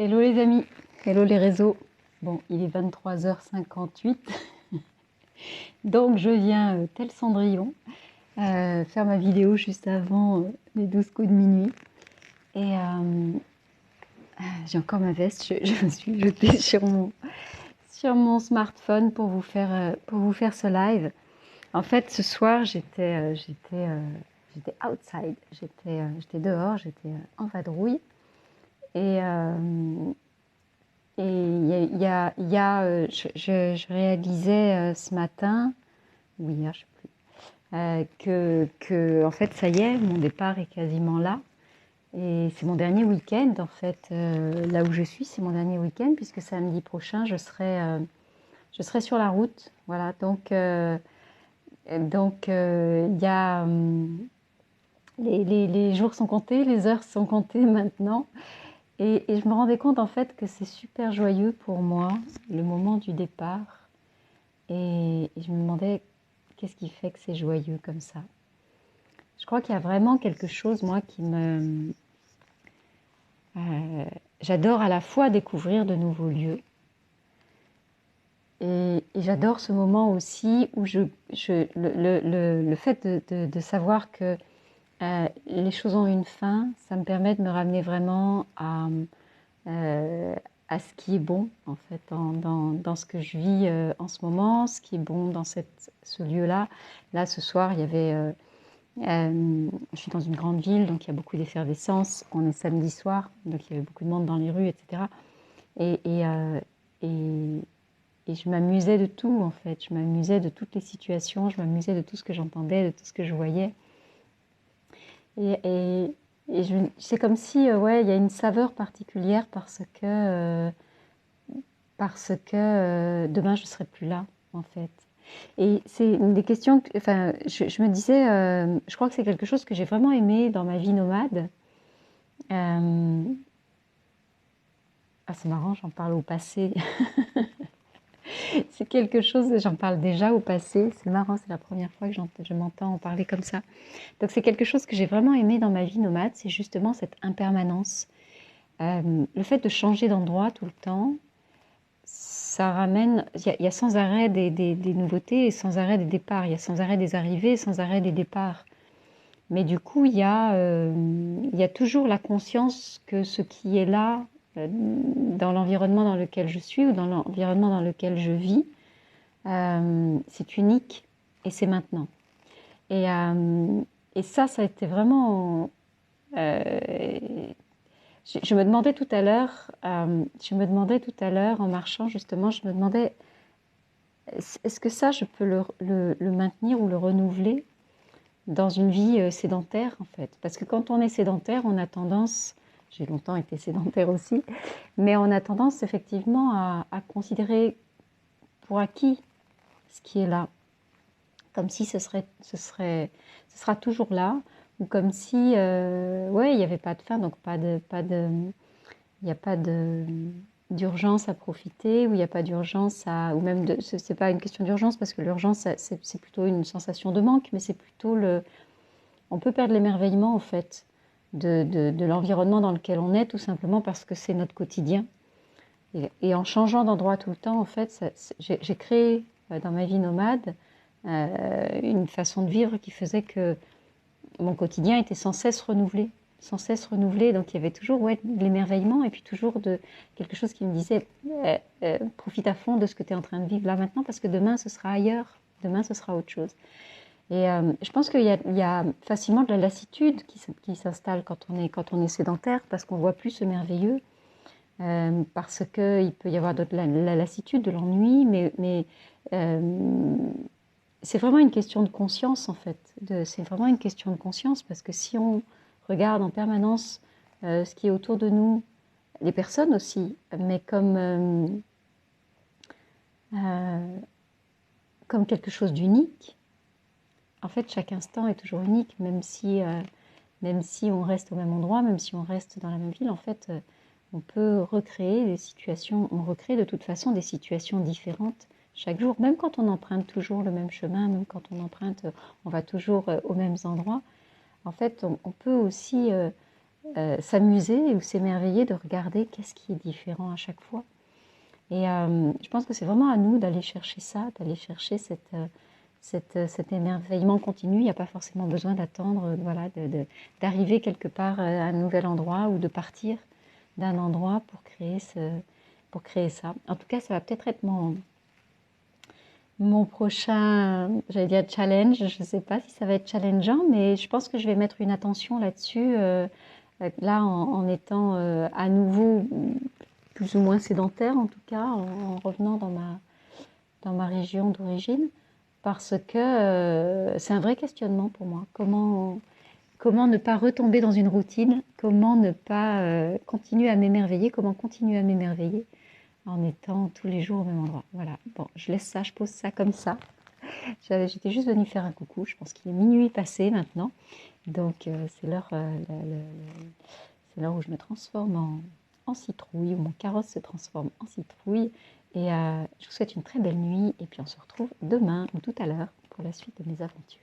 Hello les amis, hello les réseaux. Bon, il est 23h58, donc je viens, tel Cendrillon, faire ma vidéo juste avant les 12 coups de minuit. Et j'ai encore ma veste, je me suis jetée sur mon smartphone pour vous faire ce live. En fait, ce soir, j'étais outside, j'étais dehors, j'étais en vadrouille. Et je réalisais ce matin, ou hier, je ne sais plus, en fait, ça y est, mon départ est quasiment là. Et c'est mon dernier week-end, en fait, là où je suis, c'est mon dernier week-end, puisque samedi prochain, je serai sur la route. Voilà, donc, il y a, les jours sont comptés, les heures sont comptées maintenant. Et je me rendais compte en fait que c'est super joyeux pour moi, le moment du départ. Et je me demandais qu'est-ce qui fait que c'est joyeux comme ça. Je crois qu'il y a vraiment quelque chose, moi, qui me... j'adore à la fois découvrir de nouveaux lieux. Et j'adore ce moment aussi où le fait de savoir que les choses ont une fin, ça me permet de me ramener vraiment euh, à ce qui est bon, en fait, dans ce que je vis en ce moment, ce qui est bon dans ce lieu-là. Là, ce soir, il y avait... je suis dans une grande ville, donc il y a beaucoup d'effervescence. On est samedi soir, donc il y avait beaucoup de monde dans les rues, etc. Et, et, euh, et, et je m'amusais de tout, en fait. Je m'amusais de toutes les situations, je m'amusais de tout ce que j'entendais, de tout ce que je voyais. Et, et, c'est comme si, ouais, il y a une saveur particulière parce que demain je serai plus là, en fait. Et c'est une des questions, enfin, je me disais, je crois que c'est quelque chose que j'ai vraiment aimé dans ma vie nomade. Euh, ah, c'est marrant, j'en parle au passé. C'est quelque chose, j'en parle déjà au passé. C'est marrant, c'est la première fois que je m'entends en parler comme ça. Donc c'est quelque chose que j'ai vraiment aimé dans ma vie nomade, c'est justement cette impermanence. Le fait de changer d'endroit tout le temps, ça ramène, il y a sans arrêt des nouveautés et sans arrêt des départs, il y a sans arrêt des arrivées et sans arrêt des départs. Mais du coup, il y a toujours la conscience que ce qui est là, dans l'environnement dans lequel je suis ou dans l'environnement dans lequel je vis, c'est unique et c'est maintenant. Et, euh, et ça a été vraiment... je me demandais tout à l'heure, en marchant justement, je me demandais, est-ce que ça, je peux le maintenir ou le renouveler dans une vie sédentaire, en fait? Parce que quand on est sédentaire, on a tendance, j'ai longtemps été sédentaire aussi, mais on a tendance effectivement à considérer pour acquis ce qui est là, comme si ce sera toujours là, ou comme si, ouais, il n'y avait pas de fin, donc il n'y a pas d'urgence à profiter, ou il n'y a pas d'urgence à, ou même c'est pas une question d'urgence parce que l'urgence c'est plutôt une sensation de manque, mais c'est plutôt on peut perdre l'émerveillement en fait de l'environnement dans lequel on est, tout simplement parce que c'est notre quotidien. Et en changeant d'endroit tout le temps, en fait, j'ai créé dans ma vie nomade une façon de vivre qui faisait que mon quotidien était sans cesse renouvelé. Sans cesse renouvelé, donc il y avait toujours, ouais, de l'émerveillement et puis toujours quelque chose qui me disait profite à fond de ce que tu es en train de vivre là maintenant parce que demain ce sera ailleurs, demain ce sera autre chose. Et je pense qu'il y a facilement de la lassitude qui s'installe quand on est sédentaire parce qu'on ne voit plus ce merveilleux, parce qu'il peut y avoir de la lassitude, de l'ennui, mais c'est vraiment une question de conscience en fait. C'est vraiment une question de conscience parce que si on regarde en permanence ce qui est autour de nous, les personnes aussi, mais comme quelque chose d'unique, en fait chaque instant est toujours unique, même si on reste au même endroit, même si on reste dans la même ville, en fait, on peut recréer des situations, on recrée de toute façon des situations différentes chaque jour, même quand on emprunte toujours le même chemin, même quand on emprunte, on va toujours aux mêmes endroits. En fait, on peut aussi s'amuser ou s'émerveiller de regarder qu'est-ce qui est différent à chaque fois. Et je pense que c'est vraiment à nous d'aller chercher ça, d'aller chercher cet émerveillement continu. Il n'y a pas forcément besoin d'attendre, voilà, d'arriver quelque part à un nouvel endroit ou de partir d'un endroit pour créer ça. En tout cas, ça va peut-être être mon prochain, j'allais dire challenge. Je ne sais pas si ça va être challengeant, mais je pense que je vais mettre une attention là-dessus, là en étant à nouveau plus ou moins sédentaire, en tout cas, en revenant dans ma région d'origine, parce que c'est un vrai questionnement pour moi. Comment ne pas retomber dans une routine? Comment ne pas continuer à m'émerveiller? Comment continuer à m'émerveiller en étant tous les jours au même endroit? Voilà. Bon, je laisse ça, je pose ça comme ça. J'étais juste venue faire un coucou. Je pense qu'il est minuit passé maintenant. Donc, c'est l'heure où je me transforme en citrouille, où mon carrosse se transforme en citrouille. Et je vous souhaite une très belle nuit. Et puis, on se retrouve demain ou tout à l'heure pour la suite de mes aventures.